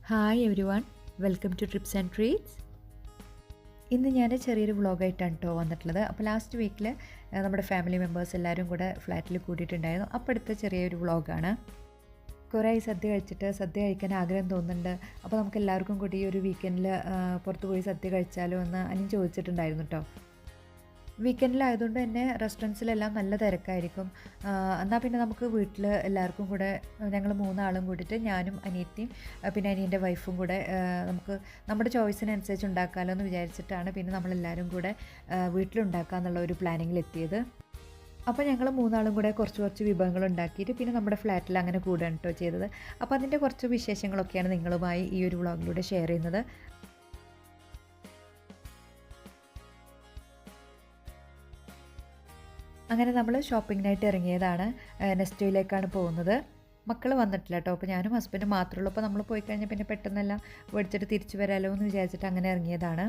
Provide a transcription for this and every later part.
Hi everyone, welcome to trips and treats. ഇന്ന് ഞാൻ ചെറിയൊരു വ്ളോഗായിട്ടാണ് കേട്ടോ വന്നിട്ടുള്ളത്. അപ്പോൾ ലാസ്റ്റ് വീക്കിൽ നമ്മുടെ ഫാമിലി മെമ്പേഴ്സ് എല്ലാവരും കൂടെ ഫ്ലാറ്റിൽ കൂടിയിട്ടുണ്ടായിരുന്നു. അപ്പോൾ അടുത്ത ചെറിയൊരു വ്ളോഗാണ്. കുറേ സദ്യ കഴിച്ചിട്ട് സദ്യ കഴിക്കാൻ ആഗ്രഹം തോന്നുന്നുണ്ട്. അപ്പോൾ നമുക്ക് എല്ലാവർക്കും കൂടി ഈ ഒരു വീക്കെൻഡിൽ പുറത്ത് പോയി സദ്യ കഴിച്ചാലോ എന്ന് അനിയും ചോദിച്ചിട്ടുണ്ടായിരുന്നു കേട്ടോ. വീക്കെൻഡിലായതുകൊണ്ട് തന്നെ റെസ്റ്റോറൻറ്റ്സിലെല്ലാം നല്ല തിരക്കായിരിക്കും. എന്നാൽ പിന്നെ നമുക്ക് വീട്ടിൽ എല്ലാവർക്കും കൂടെ ഞങ്ങൾ മൂന്നാളും കൂടിയിട്ട് ഞാനും അനിയത്തിയും പിന്നെ അനിയൻ്റെ വൈഫും കൂടെ നമുക്ക് നമ്മുടെ ചോയ്സിനനുസരിച്ച് ഉണ്ടാക്കാമല്ലോ എന്ന് വിചാരിച്ചിട്ടാണ് പിന്നെ നമ്മളെല്ലാവരും കൂടെ വീട്ടിലുണ്ടാക്കാമെന്നുള്ള ഒരു പ്ലാനിങ്ങിലെത്തിയത്. അപ്പോൾ ഞങ്ങൾ മൂന്നാളും കൂടെ കുറച്ച് വിഭവങ്ങൾ ഉണ്ടാക്കിയിട്ട് പിന്നെ നമ്മുടെ ഫ്ലാറ്റിൽ അങ്ങനെ കൂടുകയാണ് കേട്ടോ ചെയ്തത്. അപ്പോൾ അതിൻ്റെ കുറച്ച് വിശേഷങ്ങളൊക്കെയാണ് നിങ്ങളുമായി ഈ ഒരു വ്ളോഗിലൂടെ ഷെയർ ചെയ്യുന്നത്. അങ്ങനെ നമ്മൾ ഷോപ്പിങ്ങിനായിട്ട് ഇറങ്ങിയതാണ്. നെസ്റ്റോയിലേക്കാണ് പോകുന്നത്. മക്കൾ വന്നിട്ടില്ല കേട്ടോ. അപ്പോൾ ഞാനും ഹസ്ബൻഡും മാത്രമേ ഉള്ളൂ. അപ്പോൾ നമ്മൾ പോയി കഴിഞ്ഞാൽ പിന്നെ പെട്ടെന്നെല്ലാം മേടിച്ചിട്ട് തിരിച്ചു വരാമല്ലോ എന്ന് വിചാരിച്ചിട്ട് അങ്ങനെ ഇറങ്ങിയതാണ്.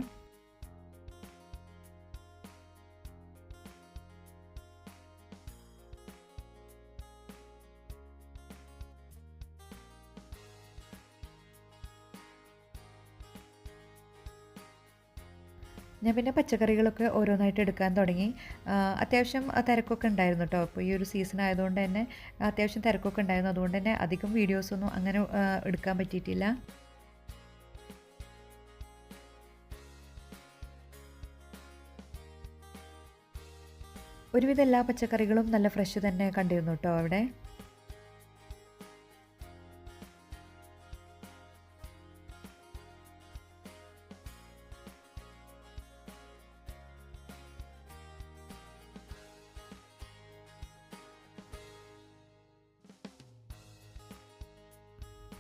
ഞാൻ പിന്നെ പച്ചക്കറികളൊക്കെ ഓരോന്നായിട്ട് എടുക്കാൻ തുടങ്ങി. അത്യാവശ്യം തിരക്കൊക്കെ ഉണ്ടായിരുന്നു കേട്ടോ. അപ്പോൾ ഈ ഒരു സീസൺ ആയതുകൊണ്ട് തന്നെ അത്യാവശ്യം തിരക്കൊക്കെ ഉണ്ടായിരുന്നു. അതുകൊണ്ട് തന്നെ അധികം വീഡിയോസൊന്നും അങ്ങനെ എടുക്കാൻ പറ്റിയിട്ടില്ല. ഒരുവിധം എല്ലാ പച്ചക്കറികളും നല്ല ഫ്രഷ് തന്നെ കണ്ടിരുന്നു കേട്ടോ അവിടെ.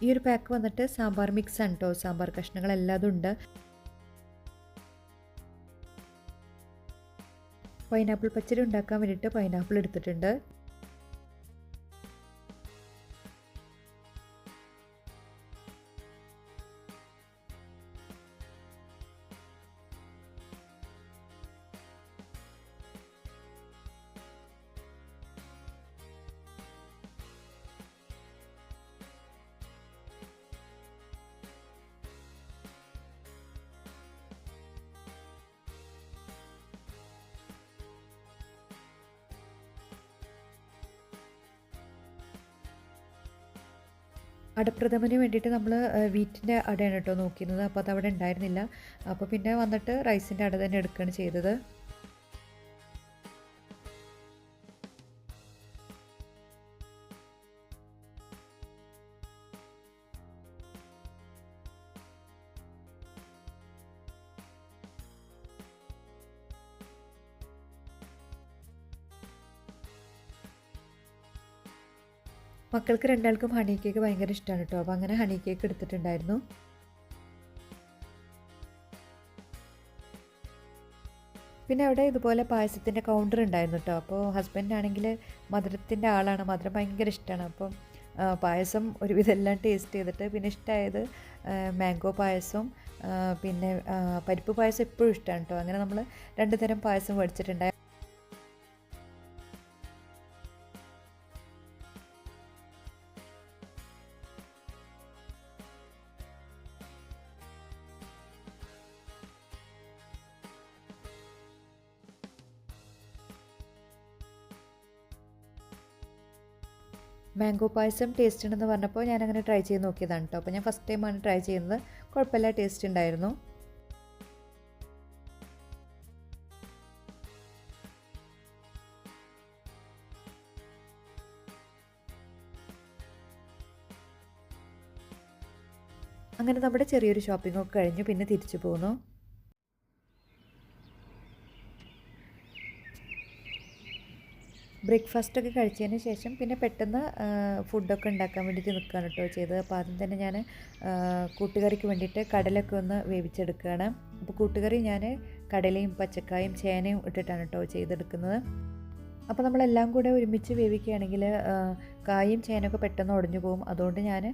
ഈ ഒരു പാക്ക് വന്നിട്ട് സാമ്പാർ മിക്സ് ആണ് കേട്ടോ. സാമ്പാർ കഷ്ണങ്ങളെല്ലാതും ഉണ്ട്. പൈനാപ്പിൾ പച്ചടി ഉണ്ടാക്കാൻ വേണ്ടിയിട്ട് പൈനാപ്പിൾ എടുത്തിട്ടുണ്ട്. അടപ്രഥമന് വേണ്ടിയിട്ട് നമ്മൾ വീറ്റിൻ്റെ അടയാണ് കേട്ടോ നോക്കിയിരുന്നത്. അപ്പോൾ അതവിടെ ഉണ്ടായിരുന്നില്ല. അപ്പോൾ പിന്നെ വന്നിട്ട് റൈസിൻ്റെ അട തന്നെ എടുക്കുകയാണ് ചെയ്തത്. മക്കൾക്ക് രണ്ടാൾക്കും ഹണി കേക്ക് ഭയങ്കര ഇഷ്ടമാണ് കേട്ടോ. അപ്പോൾ അങ്ങനെ ഹണി കേക്ക് എടുത്തിട്ടുണ്ടായിരുന്നു. പിന്നെ അവിടെ ഇതുപോലെ പായസത്തിൻ്റെ കൗണ്ടർ ഉണ്ടായിരുന്നു കേട്ടോ. അപ്പോൾ ഹസ്ബൻഡാണെങ്കിൽ മധുരത്തിൻ്റെ ആളാണ്. മധുരം ഭയങ്കര ഇഷ്ടമാണ്. അപ്പം പായസം ഒരുവിധം എല്ലാം ടേസ്റ്റ് ചെയ്തിട്ട് പിന്നെ ഇഷ്ടമായത് മാംഗോ പായസവും പിന്നെ പരിപ്പ് പായസം എപ്പോഴും ഇഷ്ടമാണ് കേട്ടോ. അങ്ങനെ നമ്മൾ 2 തരം പായസം മേടിച്ചിട്ടുണ്ടായിരുന്നു. മാംഗോ പായസം ടേസ്റ്റ് ഉണ്ടെന്ന് പറഞ്ഞപ്പോൾ ഞാനങ്ങനെ ട്രൈ ചെയ്ത് നോക്കിയതാണ് കേട്ടോ. അപ്പോൾ ഞാൻ ഫസ്റ്റ് ടൈമാണ് ട്രൈ ചെയ്യുന്നത്. കുഴപ്പമില്ല, ടേസ്റ്റ് ഉണ്ടായിരുന്നു. അങ്ങനെ നമ്മുടെ ചെറിയൊരു ഷോപ്പിംഗ് ഒക്കെ കഴിഞ്ഞു. പിന്നെ തിരിച്ചു പോന്നു. ബ്രേക്ക്ഫാസ്റ്റൊക്കെ കഴിച്ചതിന് ശേഷം പിന്നെ പെട്ടെന്ന് ഫുഡൊക്കെ ഉണ്ടാക്കാൻ വേണ്ടിയിട്ട് നിൽക്കുകയാണ് കേട്ടോ ചെയ്തത്. അപ്പോൾ ആദ്യം തന്നെ ഞാൻ കൂട്ടുകറിക്ക് വേണ്ടിയിട്ട് കടലൊക്കെ ഒന്ന് വേവിച്ചെടുക്കുകയാണ്. അപ്പോൾ കൂട്ടുകറി ഞാൻ കടലയും പച്ചക്കായും ചേനയും ഇട്ടിട്ടാണ് കേട്ടോ ചെയ്തെടുക്കുന്നത്. അപ്പോൾ നമ്മളെല്ലാം കൂടെ ഒരുമിച്ച് വേവിക്കുകയാണെങ്കിൽ കായും ചേനയൊക്കെ പെട്ടെന്ന് ഉടഞ്ഞു പോകും. അതുകൊണ്ട് ഞാൻ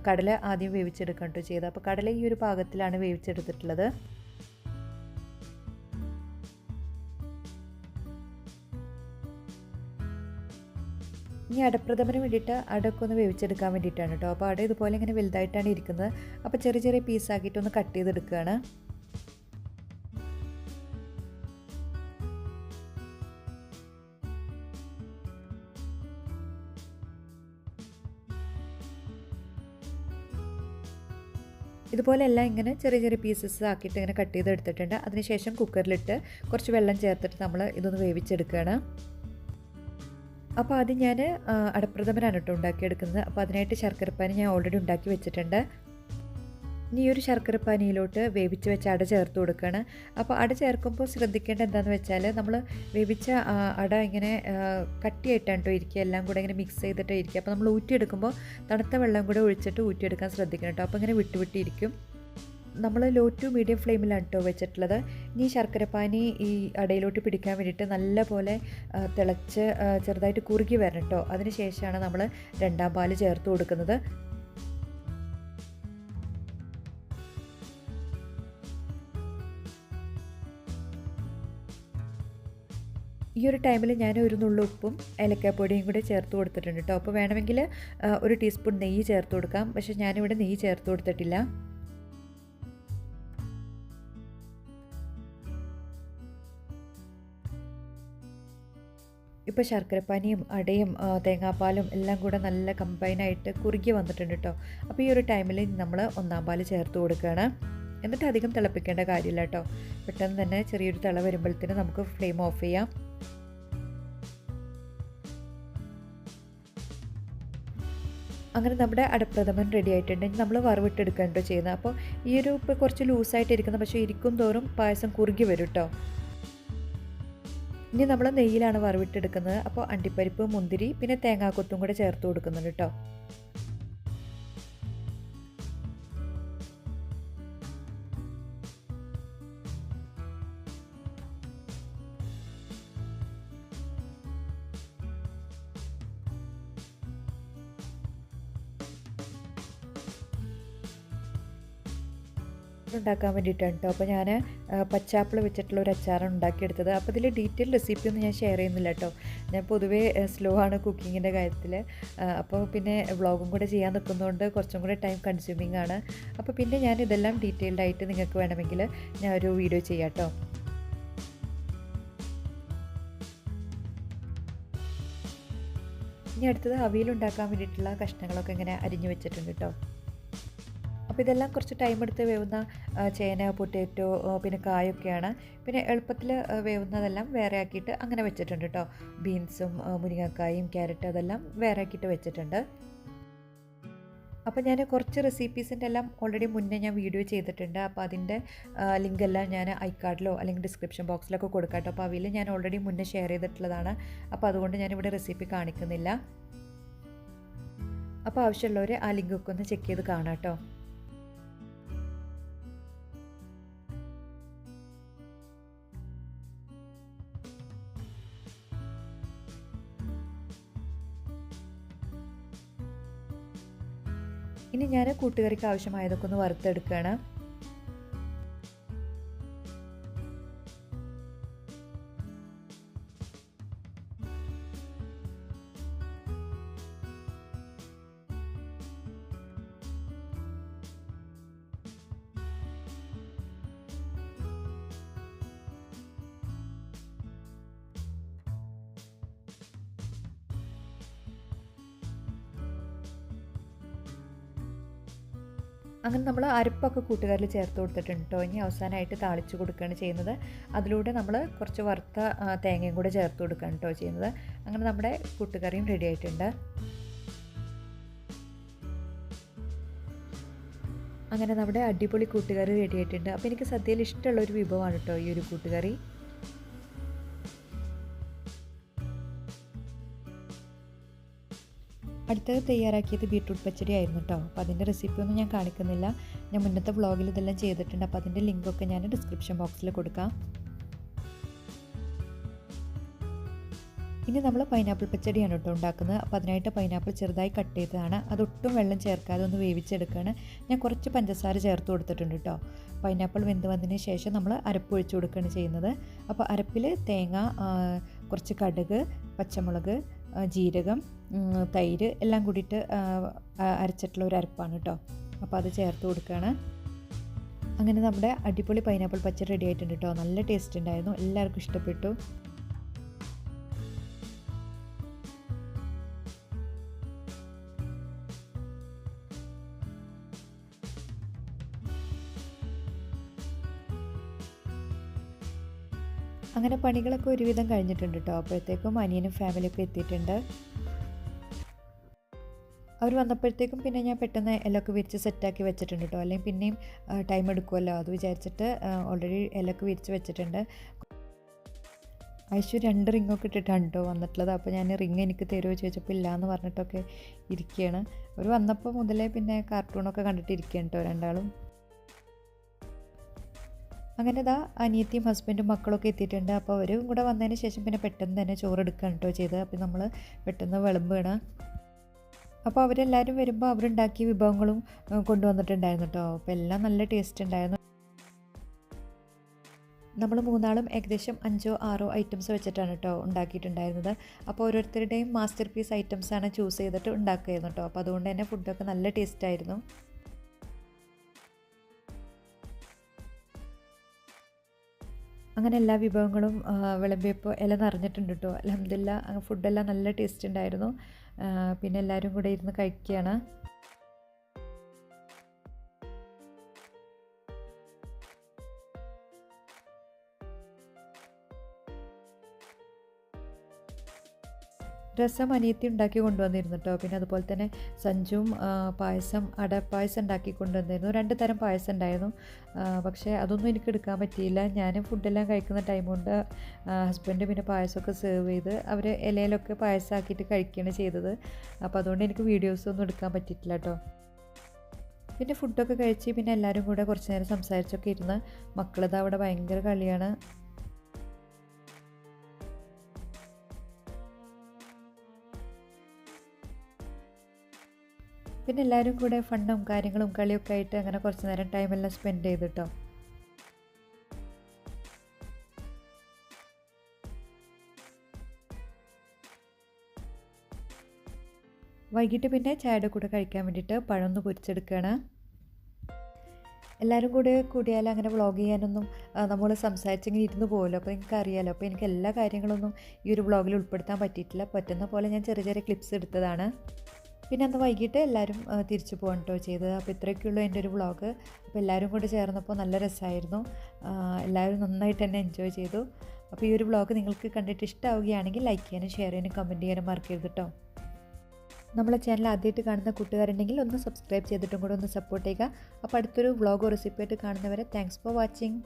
കടല ആദ്യം വേവിച്ചെടുക്കാൻ കേട്ടോ ചെയ്തത്. അപ്പോൾ കടല ഈ ഒരു പാകത്തിലാണ് വേവിച്ചെടുത്തിട്ടുള്ളത്. ഇനി അടപ്രഥമന് വേണ്ടിയിട്ട് അടയൊക്കെ ഒന്ന് വേവിച്ചെടുക്കാൻ വേണ്ടിയിട്ടാണ് കേട്ടോ. അപ്പോൾ അട ഇതുപോലെ ഇങ്ങനെ വലുതായിട്ടാണ് ഇരിക്കുന്നത്. അപ്പോൾ ചെറിയ ചെറിയ പീസാക്കിയിട്ടൊന്ന് കട്ട് ചെയ്തെടുക്കുകയാണ്. ഇതുപോലെ എല്ലാം ഇങ്ങനെ ചെറിയ ചെറിയ പീസസ് ആക്കിയിട്ട് ഇങ്ങനെ കട്ട് ചെയ്തെടുത്തിട്ടുണ്ട്. അതിനുശേഷം കുക്കറിലിട്ട് കുറച്ച് വെള്ളം ചേർത്തിട്ട് നമ്മൾ ഇതൊന്ന് വേവിച്ചെടുക്കുകയാണ്. അപ്പോൾ ആദ്യം ഞാൻ അടപ്രഥമനാണ് കേട്ടോ ഉണ്ടാക്കിയെടുക്കുന്നത്. അപ്പോൾ അതിനായിട്ട് ശർക്കരപ്പാനി ഞാൻ ഓൾറെഡി ഉണ്ടാക്കി വെച്ചിട്ടുണ്ട്. ഇനി ഈ ഒരു ശർക്കരപ്പാനിയിലോട്ട് വേവിച്ച് വെച്ച അട ചേർത്ത് കൊടുക്കുകയാണ്. അപ്പോൾ അട ചേർക്കുമ്പോൾ ശ്രദ്ധിക്കേണ്ട എന്താണെന്ന് വെച്ചാൽ നമ്മൾ വേവിച്ച അട ഇങ്ങനെ കട്ടിയായിട്ടാണ് കേട്ടോ ഇരിക്കുക, എല്ലാം കൂടെ ഇങ്ങനെ മിക്സ് ചെയ്തിട്ട് ഇരിക്കുക. അപ്പോൾ നമ്മൾ ഊറ്റിയെടുക്കുമ്പോൾ തണുത്ത വെള്ളം കൂടെ ഒഴിച്ചിട്ട് ഊറ്റിയെടുക്കാൻ ശ്രദ്ധിക്കണം കേട്ടോ. അപ്പോൾ ഇങ്ങനെ വിട്ടിരിക്കും. നമ്മൾ ലോ ടു മീഡിയം ഫ്ലെയിമിലാണ് കേട്ടോ വെച്ചിട്ടുള്ളത്. ഇനി ശർക്കരപ്പാനി ഈ അടയിലോട്ട് പിടിക്കാൻ വേണ്ടിയിട്ട് നല്ല പോലെ തിളച്ച് ചെറുതായിട്ട് കുറുകി വരണം കേട്ടോ. അതിന് ശേഷമാണ് നമ്മൾ രണ്ടാം പാല് ചേർത്ത് കൊടുക്കുന്നത്. ഈ ഒരു ടൈമിൽ ഞാൻ ഒരു നുള്ളു ഉപ്പും ഏലക്കാപ്പൊടിയും കൂടെ ചേർത്ത് കൊടുത്തിട്ടുണ്ട് കേട്ടോ. അപ്പോൾ വേണമെങ്കിൽ ഒരു ടീസ്പൂൺ നെയ്യ് ചേർത്ത് കൊടുക്കാം. പക്ഷേ ഞാനിവിടെ നെയ്യ് ചേർത്ത് കൊടുത്തിട്ടില്ല. ഇപ്പോൾ ശർക്കരപ്പാനിയും അടയും തേങ്ങാപ്പാലും എല്ലാം കൂടെ നല്ല കമ്പൈനായിട്ട് കുറുകി വന്നിട്ടുണ്ട് കേട്ടോ. അപ്പോൾ ഈ ഒരു ടൈമിൽ നമ്മൾ ഒന്നാം പാല് ചേർത്ത് കൊടുക്കുകയാണ്. എന്നിട്ട് അധികം തിളപ്പിക്കേണ്ട കാര്യമില്ല കേട്ടോ. പെട്ടെന്ന് തന്നെ ചെറിയൊരു തിള വരുമ്പോഴത്തേന് നമുക്ക് ഫ്ലെയിം ഓഫ് ചെയ്യാം. അങ്ങനെ നമ്മുടെ അടപ്രഥമൻ റെഡി ആയിട്ടുണ്ട്. നമ്മൾ വറവിട്ടെടുക്കാൻ കേട്ടോ ചെയ്യുന്നത്. അപ്പോൾ ഈ ഒരു ഇപ്പോൾ കുറച്ച് ലൂസായിട്ട് ഇരിക്കുന്നത്, പക്ഷേ ഇരിക്കും തോറും പായസം കുറുകി വരും കേട്ടോ. ഇനി നമ്മൾ നെയ്യിലാണ് വറവിട്ടെടുക്കുന്നത്. അപ്പോൾ അണ്ടിപ്പരിപ്പ്, മുന്തിരി, പിന്നെ തേങ്ങാക്കൊത്തും കൂടെ ചേർത്ത് കൊടുക്കുന്നുണ്ട് കേട്ടോ. ഉണ്ടാക്കാൻ വേണ്ടിയിട്ടാണ് കേട്ടോ. അപ്പോൾ ഞാൻ പച്ചാപ്പിൾ വെച്ചിട്ടുള്ള ഒരു അച്ചാറാണ് ഉണ്ടാക്കിയെടുത്തത്. അപ്പോൾ ഇതിൽ ഡീറ്റെയിൽ റെസിപ്പി ഒന്നും ഞാൻ ഷെയർ ചെയ്യുന്നില്ല കേട്ടോ. ഞാൻ പൊതുവേ സ്ലോ ആണ് കുക്കിങ്ങിൻ്റെ കാര്യത്തിൽ. അപ്പോൾ പിന്നെ വ്ളോഗും കൂടെ ചെയ്യാൻ നിൽക്കുന്നതുകൊണ്ട് കുറച്ചും കൂടെ ടൈം കൺസ്യൂമിങ് ആണ്. അപ്പോൾ പിന്നെ ഞാൻ ഇതെല്ലാം ഡീറ്റെയിൽഡ് ആയിട്ട് നിങ്ങൾക്ക് വേണമെങ്കിൽ ഞാൻ ഒരു വീഡിയോ ചെയ്യാം കേട്ടോ. ഇനി അടുത്തത് അവിയലുണ്ടാക്കാൻ വേണ്ടിയിട്ടുള്ള കഷ്ണങ്ങളൊക്കെ ഇങ്ങനെ അരിഞ്ഞു വെച്ചിട്ടുണ്ട് കേട്ടോ. അപ്പോൾ ഇതെല്ലാം കുറച്ച് ടൈം എടുത്ത് വേവുന്ന ചേന, പൊട്ടാറ്റോ, പിന്നെ കായൊക്കെയാണ്. പിന്നെ എളുപ്പത്തിൽ വേവുന്നതെല്ലാം വേറെ ആക്കിയിട്ട് അങ്ങനെ വെച്ചിട്ടുണ്ട് കേട്ടോ. ബീൻസും മുരിങ്ങക്കായും ക്യാരറ്റ് അതെല്ലാം വേറെ ആക്കിയിട്ട് വെച്ചിട്ടുണ്ട്. അപ്പോൾ ഞാൻ കുറച്ച് റെസിപ്പീസിൻ്റെ എല്ലാം ഓൾറെഡി മുന്നേ ഞാൻ വീഡിയോ ചെയ്തിട്ടുണ്ട്. അപ്പോൾ അതിൻ്റെ ലിങ്കെല്ലാം ഞാൻ ഐക്കാർഡിലോ അല്ലെങ്കിൽ ഡിസ്ക്രിപ്ഷൻ ബോക്സിലൊക്കെ കൊടുക്കാം കേട്ടോ. അപ്പോൾ അവയിൽ ഞാൻ ഓൾറെഡി മുന്നേ ഷെയർ ചെയ്തിട്ടുള്ളതാണ്. അപ്പോൾ അതുകൊണ്ട് ഞാനിവിടെ റെസിപ്പി കാണിക്കുന്നില്ല. അപ്പോൾ ആവശ്യമുള്ളവർ ആ ലിങ്കൊക്കെ ഒന്ന് ചെക്ക് ചെയ്ത് കാണാം കേട്ടോ. ഇനി ഞാൻ കൂട്ടുകറിക്ക് ആവശ്യമായതൊക്കെ ഒന്ന് വറുത്തെടുക്കുകയാണ്. അങ്ങനെ നമ്മൾ അരപ്പൊക്കെ കൂട്ടുകറിൽ ചേർത്ത് കൊടുത്തിട്ടുണ്ട് കേട്ടോ. ഇനി അവസാനമായിട്ട് താളിച്ച് കൊടുക്കുകയാണ് ചെയ്യുന്നത്. അതിലൂടെ നമ്മൾ കുറച്ച് വറുത്ത തേങ്ങയും കൂടെ ചേർത്ത് കൊടുക്കുകയാണ് കേട്ടോ ചെയ്യുന്നത്. അങ്ങനെ നമ്മുടെ കൂട്ടുകറിയും റെഡി ആയിട്ടുണ്ട്. അങ്ങനെ നമ്മുടെ അടിപൊളി കൂട്ടുകറി റെഡി ആയിട്ടുണ്ട്. അപ്പോൾ എനിക്ക് സദ്യയിൽ ഇഷ്ടമുള്ളൊരു വിഭവമാണ് കേട്ടോ ഈ ഒരു കൂട്ടുകറി. അടുത്തത് തയ്യാറാക്കിയത് ബീട്രൂട്ട് പച്ചടി ആയിരുന്നു കേട്ടോ. അപ്പോൾ അതിൻ്റെ റെസിപ്പിയൊന്നും ഞാൻ കാണിക്കുന്നില്ല. ഞാൻ മുന്നത്തെ വ്ളോഗിൽ ഇതെല്ലാം ചെയ്തിട്ടുണ്ട്. അപ്പോൾ അതിൻ്റെ ലിങ്കൊക്കെ ഞാൻ ഡിസ്ക്രിപ്ഷൻ ബോക്സിൽ കൊടുക്കാം. ഇനി നമ്മൾ പൈനാപ്പിൾ പച്ചടിയാണ് കേട്ടോ ഉണ്ടാക്കുന്നത്. അപ്പോൾ അതിനായിട്ട് പൈനാപ്പിൾ ചെറുതായി കട്ട് ചെയ്തതാണ്. അതൊട്ടും വെള്ളം ചേർക്കാതെ ഒന്ന് വേവിച്ചെടുക്കുകയാണ്. ഞാൻ കുറച്ച് പഞ്ചസാര ചേർത്ത് കൊടുത്തിട്ടുണ്ട് കേട്ടോ. പൈനാപ്പിൾ വെന്ത് വന്നതിന് ശേഷം നമ്മൾ അരപ്പ് ഒഴിച്ച് കൊടുക്കുകയാണ് ചെയ്യുന്നത്. അപ്പോൾ അരപ്പിൽ തേങ്ങ, കുറച്ച് കടുക്, പച്ചമുളക്, ജീരകം, തൈര് എല്ലാം കൂടിയിട്ട് അരച്ചിട്ടുള്ള ഒരു അരപ്പാണ് കേട്ടോ. അപ്പോൾ അത് ചേർത്ത് കൊടുക്കുകയാണ്. അങ്ങനെ നമ്മുടെ അടിപൊളി പൈനാപ്പിൾ പച്ചടി റെഡി ആയിട്ടുണ്ട് കേട്ടോ. നല്ല ടേസ്റ്റ് ഉണ്ടായിരുന്നു, എല്ലാവർക്കും ഇഷ്ടപ്പെട്ടു. അങ്ങനെ പണികളൊക്കെ ഒരുവിധം കഴിഞ്ഞിട്ടുണ്ട് കേട്ടോ. അപ്പോഴത്തേക്കും അനിയനും ഫാമിലിയൊക്കെ എത്തിയിട്ടുണ്ട്. അവർ വന്നപ്പോഴത്തേക്കും പിന്നെ ഞാൻ പെട്ടെന്ന് ഇലയൊക്കെ വിരിച്ച് സെറ്റാക്കി വെച്ചിട്ടുണ്ട് കേട്ടോ. അല്ലെങ്കിൽ പിന്നെയും ടൈം എടുക്കുമല്ലോ, അത് വിചാരിച്ചിട്ട് ഓൾറെഡി ഇലയൊക്കെ വിരിച്ച് വെച്ചിട്ടുണ്ട്. ഐശ്വര്യ 2 റിങ്ങൊക്കെ ഇട്ടിട്ടാണ് കേട്ടോ വന്നിട്ടുള്ളത്. അപ്പോൾ ഞാൻ റിങ് എനിക്ക് തരുമോ ചോദിച്ചപ്പോൾ ഇല്ലയെന്ന് പറഞ്ഞിട്ടൊക്കെ ഇരിക്കുകയാണ്. അവർ വന്നപ്പോൾ മുതലേ പിന്നെ കാർട്ടൂണൊക്കെ കണ്ടിട്ട് ഇരിക്കുകയാണ് കേട്ടോ രണ്ടാളും. അങ്ങനെ ഇതാ അനിയത്തിയും ഹസ്ബൻഡും മക്കളൊക്കെ എത്തിയിട്ടുണ്ട്. അപ്പോൾ അവരും കൂടെ വന്നതിന് ശേഷം പിന്നെ പെട്ടെന്ന് തന്നെ ചോറ് എടുക്കുകയാണ് കേട്ടോ ചെയ്തത്. അപ്പോൾ നമ്മൾ പെട്ടെന്ന് വിളമ്പുകയാണ്. അപ്പോൾ അവരെല്ലാവരും വരുമ്പോൾ അവരുണ്ടാക്കിയ വിഭവങ്ങളും കൊണ്ടുവന്നിട്ടുണ്ടായിരുന്നു കേട്ടോ. അപ്പോൾ എല്ലാം നല്ല ടേസ്റ്റ് ഉണ്ടായിരുന്നു. നമ്മൾ 3 ആളും ഏകദേശം 5-6 ഐറ്റംസ് വെച്ചിട്ടാണ് കേട്ടോ ഉണ്ടാക്കിയിട്ടുണ്ടായിരുന്നത്. അപ്പോൾ ഓരോരുത്തരുടെയും മാസ്റ്റർ പീസ് ഐറ്റംസാണ് ചൂസ് ചെയ്തിട്ട് ഉണ്ടാക്കുകയായിരുന്നു കേട്ടോ. അപ്പോൾ അതുകൊണ്ട് തന്നെ ഫുഡൊക്കെ നല്ല ടേസ്റ്റായിരുന്നു. അങ്ങനെ എല്ലാ വിഭവങ്ങളും വിളമ്പിയപ്പോൾ ഇല നിറഞ്ഞിട്ടുണ്ട് കേട്ടോ. അൽഹംദുലില്ലാഹ് ഫുഡെല്ലാം നല്ല ടേസ്റ്റ് ഉണ്ടായിരുന്നു. പിന്നെ എല്ലാവരും കൂടെ ഇരുന്ന് കഴിക്കുകയാണ്. രസം അനിയത്തി ഉണ്ടാക്കി കൊണ്ടുവന്നിരുന്നു കേട്ടോ. പിന്നെ അതുപോലെ തന്നെ സഞ്ജുവും പായസം, അടപ്പായസം ഉണ്ടാക്കി കൊണ്ടുവന്നിരുന്നു. 2 തരം പായസം ഉണ്ടായിരുന്നു. പക്ഷേ അതൊന്നും എനിക്ക് എടുക്കാൻ പറ്റിയില്ല. ഞാൻ ഫുഡെല്ലാം കഴിക്കുന്ന ടൈം കൊണ്ട് ഹസ്ബൻഡ് പിന്നെ പായസമൊക്കെ സെർവ് ചെയ്ത് അവർ ഇലയിലൊക്കെ പായസമാക്കിയിട്ട് കഴിക്കുകയാണ് ചെയ്തത്. അപ്പോൾ അതുകൊണ്ട് എനിക്ക് വീഡിയോസൊന്നും എടുക്കാൻ പറ്റിയിട്ടില്ല കേട്ടോ. പിന്നെ ഫുഡൊക്കെ കഴിച്ച് പിന്നെ എല്ലാവരും കൂടെ കുറച്ച് നേരം സംസാരിച്ചൊക്കെ ഇരുന്ന് മക്കളത് അവിടെ ഭയങ്കര കളിയാണ്. പിന്നെ എല്ലാവരും കൂടെ ഫണ്ണും കാര്യങ്ങളും കളിയൊക്കെ ആയിട്ട് അങ്ങനെ കുറച്ച് നേരം ടൈമെല്ലാം സ്പെൻഡ് ചെയ്തു കേട്ടോ. വൈകിട്ട് പിന്നെ ചായയുടെ കൂടെ കഴിക്കാൻ വേണ്ടിയിട്ട് പഴം ഒന്ന് പൊരിച്ചെടുക്കുകയാണ്. എല്ലാവരും കൂടെ കൂടിയാൽ അങ്ങനെ വ്ളോഗ് ചെയ്യാനൊന്നും നമ്മൾ സംസാരിച്ചിങ്ങനെ ഇരുന്ന് പോകുമല്ലോ. അപ്പോൾ നിങ്ങൾക്ക് അറിയാമല്ലോ. അപ്പോൾ എനിക്ക് എല്ലാ കാര്യങ്ങളൊന്നും ഈ ഒരു വ്ളോഗിൽ ഉൾപ്പെടുത്താൻ പറ്റിയിട്ടില്ല. പറ്റുന്ന പോലെ ഞാൻ ചെറിയ ചെറിയ ക്ലിപ്സ് എടുത്തതാണ്. പിന്നെ അന്ന് വൈകിട്ട് എല്ലാവരും തിരിച്ചു പോകാൻ കേട്ടോ ചെയ്തത്. അപ്പോൾ ഇത്രയൊക്കെയുള്ളൂ എൻ്റെ ഒരു വ്ളോഗ്. അപ്പോൾ എല്ലാവരും കൂടെ ചേർന്നപ്പോൾ നല്ല രസമായിരുന്നു. എല്ലാവരും നന്നായിട്ട് തന്നെ എൻജോയ് ചെയ്തു. അപ്പോൾ ഈ ഒരു വ്ളോഗ് നിങ്ങൾക്ക് കണ്ടിട്ട് ഇഷ്ടമാവുകയാണെങ്കിൽ ലൈക്ക് ചെയ്യാനും ഷെയർ ചെയ്യാനും കമൻറ്റ് ചെയ്യാനും മറക്കരുത് കേട്ടോ. നമ്മളെ ചാനൽ ആദ്യമായിട്ട് കാണുന്ന കൂട്ടുകാരുണ്ടെങ്കിൽ ഒന്ന് സബ്സ്ക്രൈബ് ചെയ്തിട്ടും കൂടെ ഒന്ന് സപ്പോർട്ട് ചെയ്യുക. അപ്പോൾ അടുത്തൊരു വ്ളോഗോ റെസിപ്പിയായിട്ട് കാണുന്നവരെ താങ്ക്സ് ഫോർ വാച്ചിങ്.